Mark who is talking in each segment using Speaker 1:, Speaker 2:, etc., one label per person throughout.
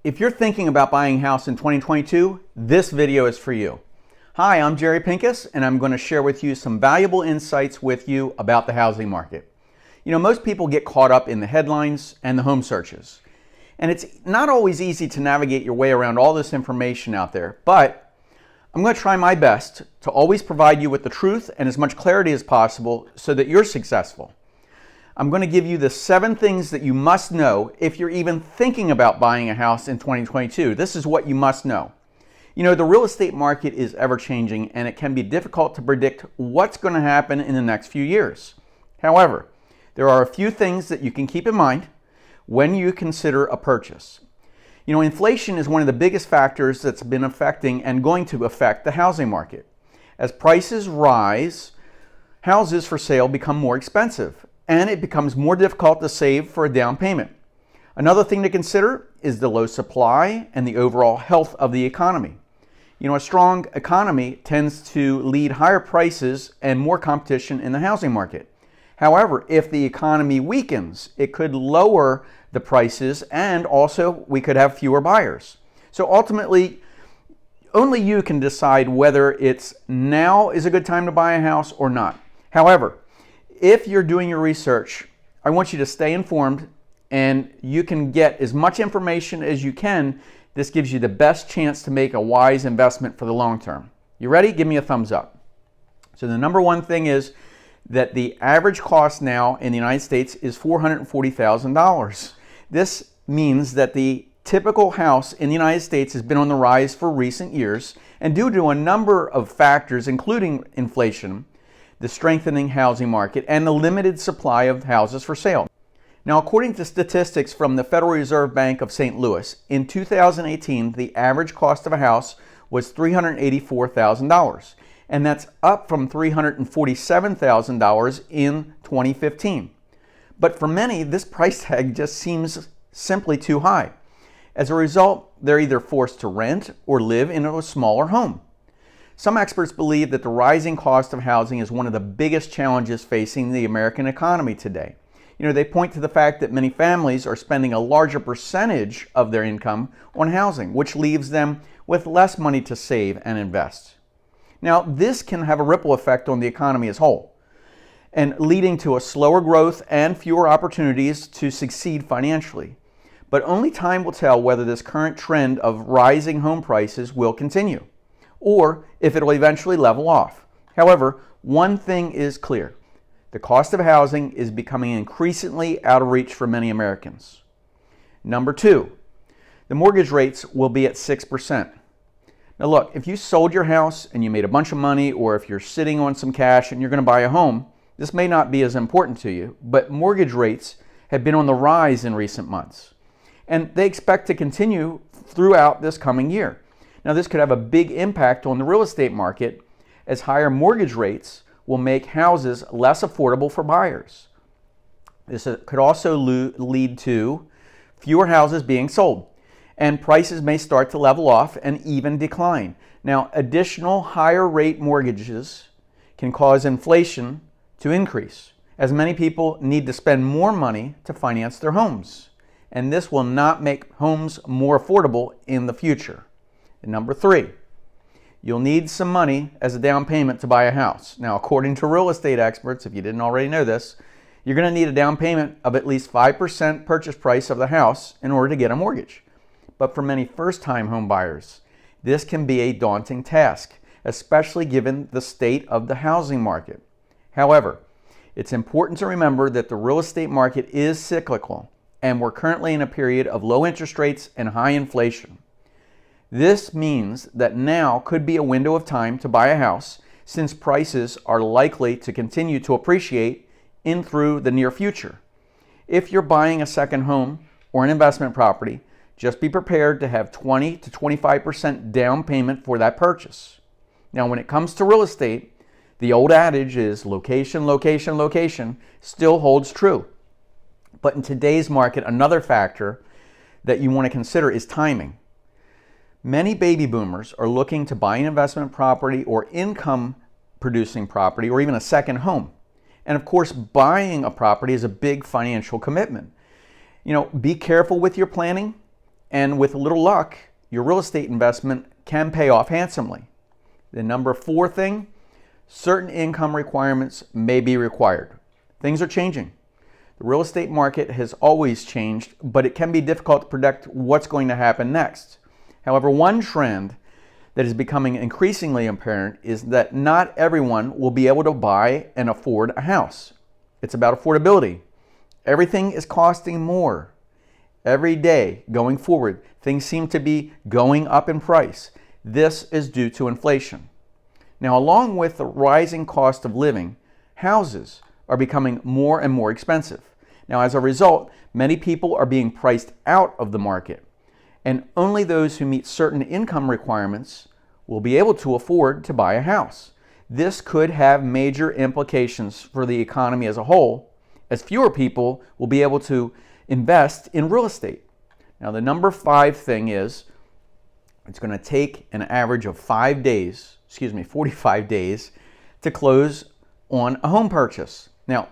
Speaker 1: If you're thinking about buying a house in 2022, this video is for you. Hi, I'm Jerry Pincus, and I'm going to share with you some valuable insights with you about the housing market. You know, most people get caught up in the headlines and the home searches. And it's not always easy to navigate your way around all this information out there, but I'm going to try my best to always provide you with the truth and as much clarity as possible so that you're successful. I'm going to give you the 7 things that you must know if you're even thinking about buying a house in 2022. This is what you must know. You know, the real estate market is ever changing and it can be difficult to predict what's going to happen in the next few years. However, there are a few things that you can keep in mind when you consider a purchase. You know, inflation is one of the biggest factors that's been affecting and going to affect the housing market. As prices rise, houses for sale become more expensive, and it becomes more difficult to save for a down payment. Another thing to consider is the low supply and the overall health of the economy. You know, a strong economy tends to lead higher prices and more competition in the housing market. However, if the economy weakens, it could lower the prices and also we could have fewer buyers. So ultimately, only you can decide whether it's now is a good time to buy a house or not. However, if you're doing your research, I want you to stay informed and you can get as much information as you can. This gives you the best chance to make a wise investment for the long term. You ready? Give me a thumbs up. So the number one thing is that the average cost now in the United States is $440,000. This means that the typical house in the United States has been on the rise for recent years, and due to a number of factors, including inflation, the strengthening housing market, and the limited supply of houses for sale. Now, according to statistics from the Federal Reserve Bank of St. Louis, in 2018, the average cost of a house was $384,000, and that's up from $347,000 in 2015. But for many, this price tag just seems simply too high. As a result, they're either forced to rent or live in a smaller home. Some experts believe that the rising cost of housing is one of the biggest challenges facing the American economy today. You know, they point to the fact that many families are spending a larger percentage of their income on housing, which leaves them with less money to save and invest. Now, this can have a ripple effect on the economy as a whole, and leading to a slower growth and fewer opportunities to succeed financially. But only time will tell whether this current trend of rising home prices will continue, or if it will eventually level off. However, one thing is clear. The cost of housing is becoming increasingly out of reach for many Americans. Number 2, the mortgage rates will be at 6%. Now look, if you sold your house and you made a bunch of money, or if you're sitting on some cash and you're going to buy a home, this may not be as important to you, but mortgage rates have been on the rise in recent months, and they expect to continue throughout this coming year. Now, this could have a big impact on the real estate market, as higher mortgage rates will make houses less affordable for buyers. This could also lead to fewer houses being sold, and prices may start to level off and even decline. Now, additional higher rate mortgages can cause inflation to increase, as many people need to spend more money to finance their homes, and this will not make homes more affordable in the future. And number 3, you'll need some money as a down payment to buy a house. Now, according to real estate experts, if you didn't already know this, you're going to need a down payment of at least 5% purchase price of the house in order to get a mortgage. But for many first-time home buyers, this can be a daunting task, especially given the state of the housing market. However, it's important to remember that the real estate market is cyclical, and we're currently in a period of low interest rates and high inflation. This means that now could be a window of time to buy a house, since prices are likely to continue to appreciate in through the near future. If you're buying a second home or an investment property, just be prepared to have 20 to 25% down payment for that purchase. Now, when it comes to real estate, the old adage is location, location, location still holds true. But in today's market, another factor that you want to consider is timing. Many baby boomers are looking to buy an investment property or income producing property or even a second home. And of course, buying a property is a big financial commitment. You know, be careful with your planning And with a little luck, your real estate investment can pay off handsomely. The number 4 thing, certain income requirements may be required. Things are changing. The real estate market has always changed, but it can be difficult to predict what's going to happen next. However, one trend that is becoming increasingly apparent is that not everyone will be able to buy and afford a house. It's about affordability. Everything is costing more. Every day going forward, things seem to be going up in price. This is due to inflation. Now, along with the rising cost of living, houses are becoming more and more expensive. Now, as a result, many people are being priced out of the market, and only those who meet certain income requirements will be able to afford to buy a house. This could have major implications for the economy as a whole, as fewer people will be able to invest in real estate. Now, the number 5 thing is it's going to take an average of 45 days to close on a home purchase. Now,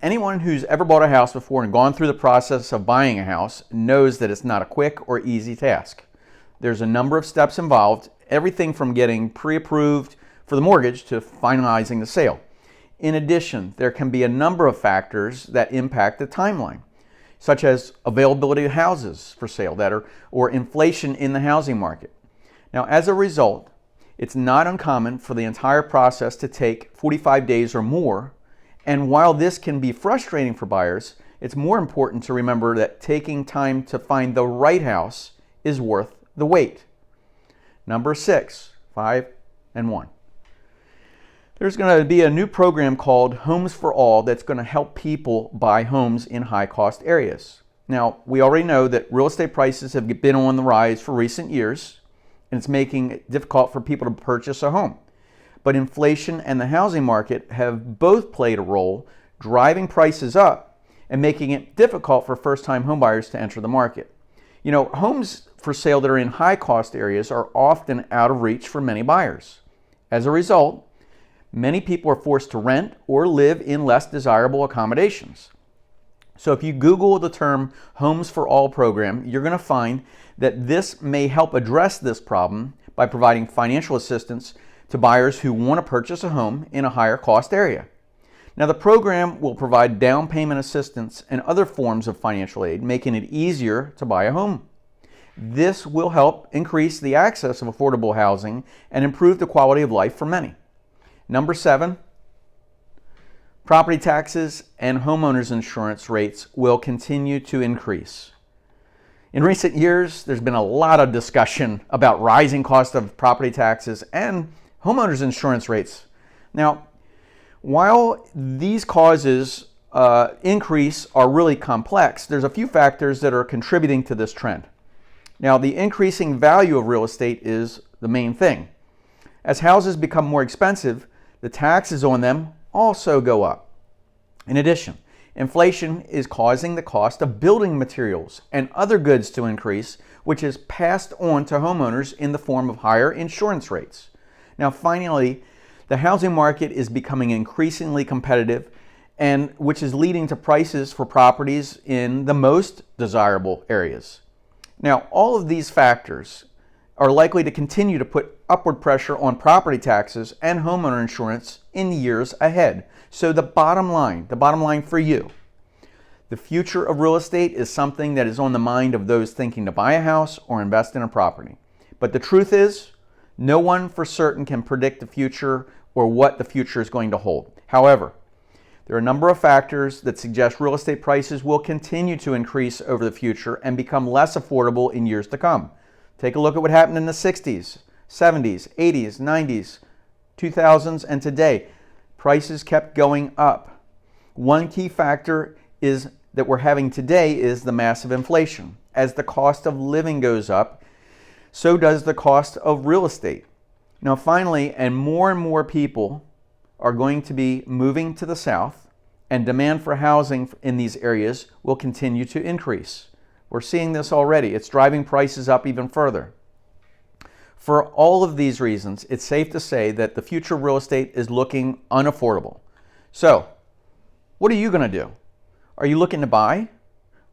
Speaker 1: anyone who's ever bought a house before and gone through the process of buying a house knows that it's not a quick or easy task. There's a number of steps involved, everything from getting pre-approved for the mortgage to finalizing the sale. In addition, there can be a number of factors that impact the timeline, such as availability of houses for sale or inflation in the housing market. Now, as a result, it's not uncommon for the entire process to take 45 days or more. And while this can be frustrating for buyers, it's more important to remember that taking time to find the right house is worth the wait. Number 6, 5 and 1. There's going to be a new program called Homes for All that's going to help people buy homes in high-cost areas. Now, we already know that real estate prices have been on the rise for recent years, and it's making it difficult for people to purchase a home. But inflation and the housing market have both played a role driving prices up and making it difficult for first-time homebuyers to enter the market. You know, homes for sale that are in high-cost areas are often out of reach for many buyers. As a result, many people are forced to rent or live in less desirable accommodations. So if you Google the term Homes for All program, you're going to find that this may help address this problem by providing financial assistance to buyers who want to purchase a home in a higher cost area. Now, the program will provide down payment assistance and other forms of financial aid, making it easier to buy a home. This will help increase the access of affordable housing and improve the quality of life for many. Number 7, property taxes and homeowners insurance rates will continue to increase. In recent years, there's been a lot of discussion about rising cost of property taxes and homeowners insurance rates. Now, while these causes increase are really complex, there's a few factors that are contributing to this trend. Now, the increasing value of real estate is the main thing. As houses become more expensive, the taxes on them also go up. In addition, inflation is causing the cost of building materials and other goods to increase, which is passed on to homeowners in the form of higher insurance rates. Now, finally, the housing market is becoming increasingly competitive, and which is leading to prices for properties in the most desirable areas. Now, all of these factors are likely to continue to put upward pressure on property taxes and homeowner insurance in the years ahead. So the bottom line for you, the future of real estate is something that is on the mind of those thinking to buy a house or invest in a property. But the truth is, no one for certain can predict the future or what the future is going to hold. However, there are a number of factors that suggest real estate prices will continue to increase over the future and become less affordable in years to come. Take a look at what happened in the 60s, 70s, 80s, 90s, 2000s, and today. Prices kept going up. One key factor is that we're having today is the massive inflation. As the cost of living goes up, so does the cost of real estate. Now, finally, and more people are going to be moving to the south, and demand for housing in these areas will continue to increase. We're seeing this already. It's driving prices up even further. For all of these reasons, it's safe to say that the future of real estate is looking unaffordable. So, what are you going to do? Are you looking to buy?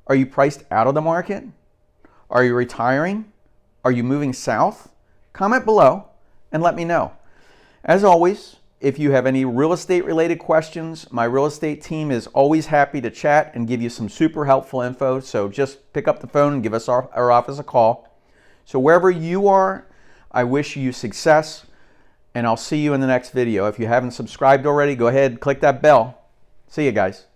Speaker 1: Are you priced out of the market? Are you retiring? Are you moving south? Comment below and let me know. As always, if you have any real estate related questions, my real estate team is always happy to chat and give you some super helpful info. So just pick up the phone and give us our office a call. So wherever you are, I wish you success, and I'll see you in the next video. If you haven't subscribed already, go ahead, click that bell. See you guys.